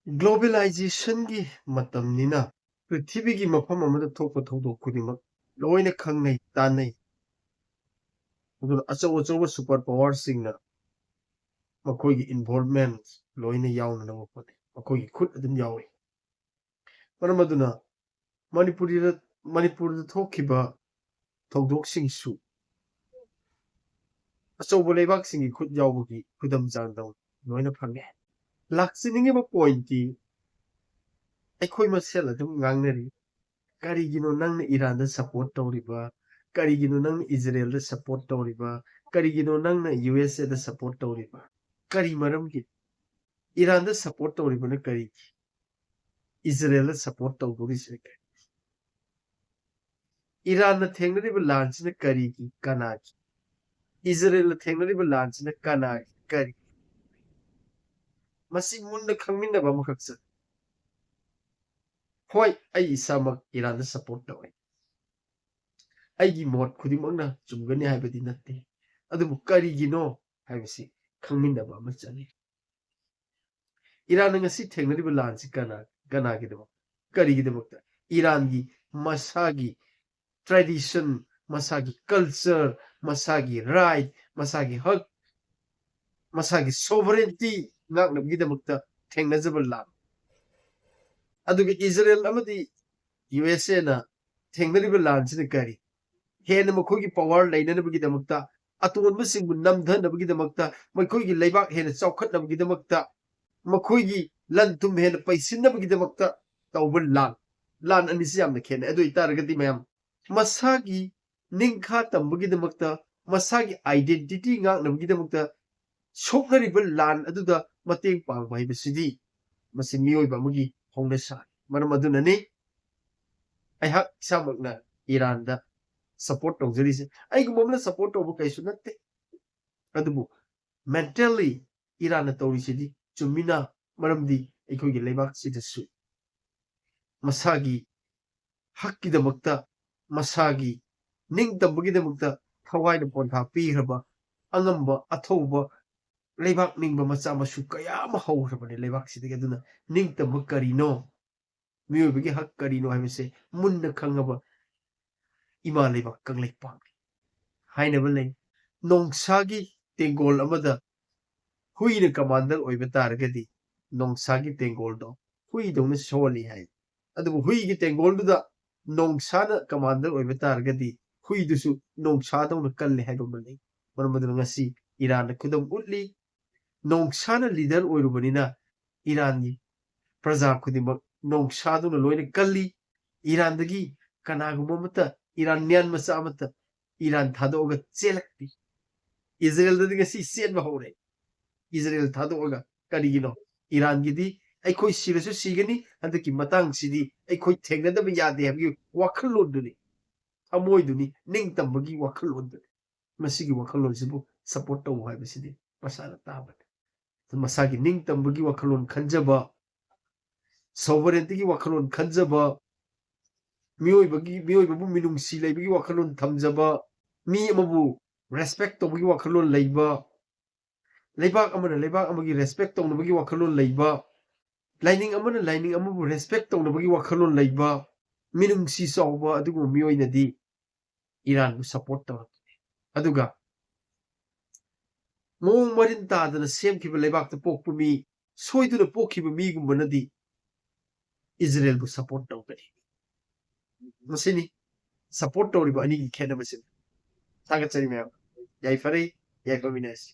Globalization gi matamnina prithvi gi mafam amada thokpa thodok khudimak loina khangnai tanai aduna achaw super power singna makhoi gi involvement loina yauna na mapone makhoi gi khut adum yawi maramaduna manipur da thokhiba thodok singsu achaw leibak singi khut yawgi khudam jangdaw loina phange lakchiningi ba point ti ꯑꯩꯈꯣꯏ ꯃꯁꯦꯜ ꯑꯗꯨꯝ ꯉꯥꯡꯅꯔꯤ ꯀꯔꯤꯒꯤꯅꯣ ꯅꯪꯅ ꯏꯔꯥꯟꯗ support ꯇꯧꯔꯤꯕ ꯀꯔꯤꯒꯤꯅꯣ ꯅꯪꯅ ꯏꯖꯔꯦꯜꯗ support ꯇꯧꯔꯤꯕ ꯀꯔꯤꯒꯤꯅꯣ ꯅꯪꯅ ꯌꯨꯑꯦꯁꯑꯦꯗ ꯁꯄꯣꯔꯠ ꯇꯧꯔꯤꯕ ꯀꯔꯤ ꯃꯔꯝꯒꯤ ꯏꯔꯥꯟꯗ ꯁꯄꯣꯔꯠ ꯇꯧꯔꯤꯕꯅ ꯀꯔꯤꯒꯤ ꯏꯖꯔꯦꯜꯗ ꯁꯄꯣꯔꯠ ꯇꯧꯗꯣꯔꯤꯁꯤꯅ ꯀꯔꯤ ꯏꯔꯥꯟꯅ ꯊꯦꯡꯅꯔꯤꯕ ꯂꯥꯟꯁꯤꯅ ꯀꯔꯤꯒꯤ ꯀꯅꯥꯒꯤ ꯏꯖꯔꯦꯜꯅ ꯊꯦꯡꯅꯔꯤꯕ ꯂꯥꯟꯁꯤꯅ ꯀꯅꯥꯒꯤ ꯀꯔꯤ ꯃꯁꯤ ꯃꯨꯟꯅ ꯈꯪꯃꯤꯟꯅꯕ ꯑꯃꯈꯛ ꯆꯪꯏ ꯍꯣꯏ ꯑꯩ ꯏꯁꯥꯃꯛ ꯏꯔꯥꯟꯗ ꯁꯄꯣꯔꯠ ꯇꯧꯏ ꯑꯩꯒꯤ ꯃꯣꯠ ꯈꯨꯗꯤꯡꯃꯛꯅ ꯆꯨꯝꯒꯅꯤ ꯍꯥꯏꯕꯗꯤ ꯅꯠꯇꯦ ꯑꯗꯨꯕꯨ ꯀꯔꯤꯒꯤꯅꯣ ꯍꯥꯏꯕꯁꯤ ꯈꯪꯃꯤꯟꯅꯕ ꯑꯃ ꯆꯪꯏ ꯏꯔꯥꯟꯅ ꯉꯁꯤ ꯊꯦꯡꯅꯔꯤꯕ ꯂꯥꯟꯁꯤ ꯀꯅꯥꯒꯤꯗꯃꯛ ꯀꯔꯤꯒꯤꯗꯃꯛꯇ ꯏꯔꯥꯟꯒꯤ ꯃꯁꯥꯒꯤ ꯇ꯭ꯔꯦꯗꯤꯁꯟ ꯃꯁꯥꯒꯤ ꯀꯜꯆꯔ ꯃꯁꯥꯒꯤ ꯔꯥꯏꯠ ꯃꯁꯥꯒꯤ ꯍꯛ ꯃꯁꯥꯒꯤ ꯁꯣꯚꯔꯦꯟꯇꯤ ꯉꯥꯛꯅꯕꯒꯤꯗꯃꯛꯇ ꯊꯦꯡꯅꯖꯕ ꯂꯥꯟ ꯑꯗꯨꯒ ꯏꯖꯔꯦꯜ ꯑꯃꯗꯤ ꯌꯨꯑꯦꯁꯑꯦꯅ ꯊꯦꯡꯅꯔꯤꯕ ꯂꯥꯟꯁꯤꯅ ꯀꯔꯤ ꯍꯦꯟꯅ ꯃꯈꯣꯏꯒꯤ ꯄꯋꯥꯔ ꯂꯩꯅꯅꯕꯒꯤꯗꯃꯛꯇ ꯑꯇꯣꯟꯕꯁꯤꯡꯕꯨ ꯅꯝꯊꯅꯕꯒꯤꯗꯃꯛꯇ ꯃꯈꯣꯏꯒꯤ ꯂꯩꯕꯥꯛ ꯍꯦꯟꯅ ꯆꯥꯎꯈꯠꯅꯕꯒꯤꯗꯃꯛꯇ ꯃꯈꯣꯏꯒꯤ ꯂꯟ ꯊꯨꯝ ꯍꯦꯟꯅ ꯄꯩꯁꯤꯟꯅꯕꯒꯤꯗꯃꯛꯇ ꯇꯧꯕ ꯂꯥꯟ ꯑꯅꯤꯁꯤ ꯌꯥꯝꯅ ꯈꯦꯠꯅꯩ ꯑꯗꯨ ꯑꯣꯏꯇꯥꯔꯒꯗꯤ ꯃꯌꯥꯝ ꯃꯁꯥꯒꯤ ꯅꯤꯡꯈꯥ ꯇꯝꯕꯒꯤꯗꯃꯛꯇ ꯃꯁꯥꯒꯤ ꯑꯥꯏꯗꯦꯟꯇꯤꯇꯤ ꯉꯥꯛꯅꯕꯒꯤꯗꯃꯛꯇ ꯁꯣꯛꯅꯔꯤꯕ ꯂꯥꯟ ꯑꯗꯨꯗ ꯃꯇꯦꯡ ꯄꯥꯡꯕ ꯍꯥꯏꯕꯁꯤꯗꯤ ꯃꯁꯤ ꯃꯤꯑꯣꯏꯕ ꯑꯃꯒꯤ ꯍꯧꯅꯁꯥꯅꯤ ꯃꯔꯝ ꯑꯗꯨꯅꯅꯤ ꯑꯩꯍꯥꯛ ꯏꯁꯥꯃꯛꯅ ꯏꯔꯥꯟꯗ ꯁꯄꯣꯔꯠ ꯇꯧꯖꯔꯤꯁꯦ ꯑꯩꯒꯨꯝꯕ ꯑꯃꯅ ꯁꯄꯣꯔꯠ ꯇꯧꯕ ꯀꯩꯁꯨ ꯅꯠꯇꯦ ꯑꯗꯨꯕꯨ ꯃꯦꯟꯇꯦꯜꯂꯤ ꯏꯔꯥꯟꯅ ꯇꯧꯔꯤꯁꯤꯗꯤ ꯆꯨꯝꯃꯤꯅ ꯃꯔꯝꯗꯤ ꯑꯩꯈꯣꯏꯒꯤ ꯂꯩꯕꯥꯛꯁꯤꯗꯁꯨ ꯃꯁꯥꯒꯤ ꯍꯛꯀꯤꯗꯃꯛꯇ ꯃꯁꯥꯒꯤ ꯅꯤꯡꯇꯝꯕꯒꯤꯗꯃꯛꯇ ꯊꯋꯥꯏꯅ ꯄꯣꯟꯊꯥ ꯄꯤꯈ꯭ꯔꯕ ꯑꯉꯝꯕ ꯑꯊꯧꯕ ꯂꯩꯕꯥꯛ ꯅꯤꯡꯕ ꯃꯆꯥ ꯃꯁꯨ ꯀꯌꯥ ꯑꯃ ꯍꯧꯈ꯭ꯔꯕꯅꯤ ꯂꯩꯕꯥꯛꯁꯤꯗꯒꯤ ꯑꯗꯨꯅ ꯅꯤꯡꯇꯝꯕ ꯀꯔꯤꯅꯣ ꯃꯤꯑꯣꯏꯕꯒꯤ ꯍꯛ ꯀꯔꯤꯅꯣ ꯍꯥꯏꯕꯁꯦ ꯃꯨꯟꯅ ꯈꯪꯉꯕ ꯏꯃꯥ ꯂꯩꯕꯥꯛ ꯀꯪꯂꯩꯄꯥꯛꯅꯤ ꯍꯥꯏꯅꯕ ꯂꯩ ꯅꯣꯡꯁꯥꯒꯤ ꯇꯦꯡꯒꯣꯜ ꯑꯃꯗ ꯍꯨꯏꯅ ꯀꯃꯥꯟꯗꯔ ꯑꯣꯏꯕ ꯇꯥꯔꯒꯗꯤ ꯅꯣꯡꯁꯥꯒꯤ ꯇꯦꯡꯒꯣꯜꯗꯣ ꯍꯨꯏꯗꯧꯅ ꯁꯣꯜꯂꯤ ꯍꯥꯏ ꯑꯗꯨꯕꯨ ꯍꯨꯏꯒꯤ ꯇꯦꯡꯒꯣꯜꯗꯨꯗ ꯅꯣꯡꯁꯥꯅ ꯀꯃꯥꯟꯗꯔ ꯑꯣꯏꯕ ꯇꯥꯔꯒꯗꯤ ꯍꯨꯏꯗꯨꯁꯨ ꯅꯣꯡꯁꯥꯗꯧꯅ ꯀꯜꯂꯤ ꯍꯥꯏꯕ ꯑꯃ ꯂꯩ ꯃꯔꯝ ꯑꯗꯨꯅ ꯉꯁꯤ ꯏꯔꯥꯟꯅ ꯈꯨꯗꯝ ꯎꯠꯂꯤ ꯅꯣꯡꯁꯥꯅ ꯂꯤꯗꯔ ꯑꯣꯏꯔꯨꯕꯅꯤꯅ ꯏꯔꯥꯟꯒꯤ ꯄ꯭ꯔꯖꯥ ꯈꯨꯗꯤꯡꯃꯛ ꯅꯣꯡꯁꯥꯗꯨꯅ ꯂꯣꯏꯅ ꯀꯜꯂꯤ ꯏꯔꯥꯟꯗꯒꯤ ꯀꯅꯥꯒꯨꯝꯕ ꯑꯃꯠꯇ ꯏꯔꯥꯟꯌꯥꯟ ꯃꯆꯥ ꯑꯃꯠꯇ ꯏꯔꯥꯟ ꯊꯥꯗꯣꯛꯑꯒ ꯆꯦꯜꯂꯛꯇꯦ ꯏꯖꯔꯦꯜꯗꯗꯤ ꯉꯁꯤ ꯆꯦꯟꯕ ꯍꯧꯔꯦ 이스라엘 다도가 까리기노 이란기디 ꯑꯩꯈꯣꯏ ꯁꯤꯔꯁꯨ ꯁꯤꯒꯅꯤ ꯍꯟꯗꯛꯀꯤ ꯃꯇꯥꯡꯁꯤꯗꯤ ꯑꯩꯈꯣꯏ ꯊꯦꯡꯅꯗꯕ ꯌꯥꯗꯦ ꯍꯥꯏꯕꯒꯤ ꯋꯥꯈꯜꯂꯣꯟꯗꯨꯅꯤ ꯊꯃꯣꯏꯗꯨꯅꯤ ꯅꯤꯡꯇꯝꯕꯒꯤ ꯋꯥꯈꯜꯂꯣꯟꯗꯨꯅꯤ ꯃꯁꯤꯒꯤ ꯋꯥꯈꯜꯂꯣꯟꯁꯤꯕꯨ ꯁꯄꯣꯔꯠ ꯇꯧ ꯍꯥꯏꯕꯁꯤꯗꯤ ꯃꯁꯥꯅ ꯇꯥꯕꯅꯤ ꯃꯁꯥꯒꯤ ꯅꯤꯡꯇꯝꯕꯒꯤ ꯋꯥꯈꯜꯂꯣꯟ ꯈꯟꯖꯕ ꯁꯣꯚꯔꯦꯟꯇꯤꯒꯤ ꯋꯥꯈꯜꯂꯣꯟ ꯈꯟꯖꯕ ꯃꯤꯑꯣꯏꯕꯕꯨ ꯃꯤꯅꯨꯡꯁꯤ ꯂꯩꯕꯒꯤ ꯋꯥꯈꯜꯂꯣꯟ ꯊꯝꯖꯕ ꯃꯤ ꯑꯃꯕꯨ ꯔꯦꯁꯄꯦꯛ ꯇꯧꯕꯒꯤ ꯋꯥꯈꯜꯂꯣꯟ ꯂꯩꯕ ꯂꯩꯕꯥꯛ ꯑꯃꯅ ꯂꯩꯕꯥꯛ ꯑꯃꯒꯤ ꯔꯦꯁꯄꯦꯛ ꯇꯧꯅꯕꯒꯤ ꯋꯥꯈꯜꯂꯣꯟ ꯂꯩꯕ ꯂꯥꯏꯅꯤꯡ ꯑꯃꯅ ꯂꯥꯏꯅꯤꯡ ꯑꯃꯕꯨ ꯔꯦꯁꯄꯦꯛ ꯇꯧꯅꯕꯒꯤ ꯋꯥꯈꯜꯂꯣꯟ ꯂꯩꯕ ꯃꯤꯅꯨꯡꯁꯤ ꯆꯥꯎꯕ ꯑꯗꯨꯒꯨꯝꯕ ꯃꯤꯑꯣꯏꯅꯗꯤ ꯏꯔꯥꯟꯕꯨ ꯁꯄꯣꯔꯠ ꯇꯧꯔꯛꯀꯅꯤ ꯑꯗꯨꯒ ꯃꯑꯣꯡ ꯃꯔꯤꯟ ꯇꯥꯗꯅ ꯁꯦꯝꯈꯤꯕ ꯂꯩꯕꯥꯛꯇ ꯄꯣꯛꯄ ꯃꯤ ꯁꯣꯏꯗꯨꯅ ꯄꯣꯛꯈꯤꯕ ꯃꯤꯒꯨꯝꯕꯅꯗꯤ 이스라엘ꯕꯨ ꯁꯄꯣꯔꯠ ꯇꯧꯒꯅꯤ ꯃꯁꯤꯅꯤ ꯁꯄꯣꯔꯠ ꯇꯧꯔꯤꯕ ꯑꯅꯤꯒꯤ ꯈꯦꯠꯅꯕꯁꯤ ꯊꯥꯒꯠꯆꯔꯤ ꯃꯌꯥꯝ ꯌꯥꯏꯐꯔꯦ ꯌꯥꯏꯐꯃꯤꯟꯅꯁꯤ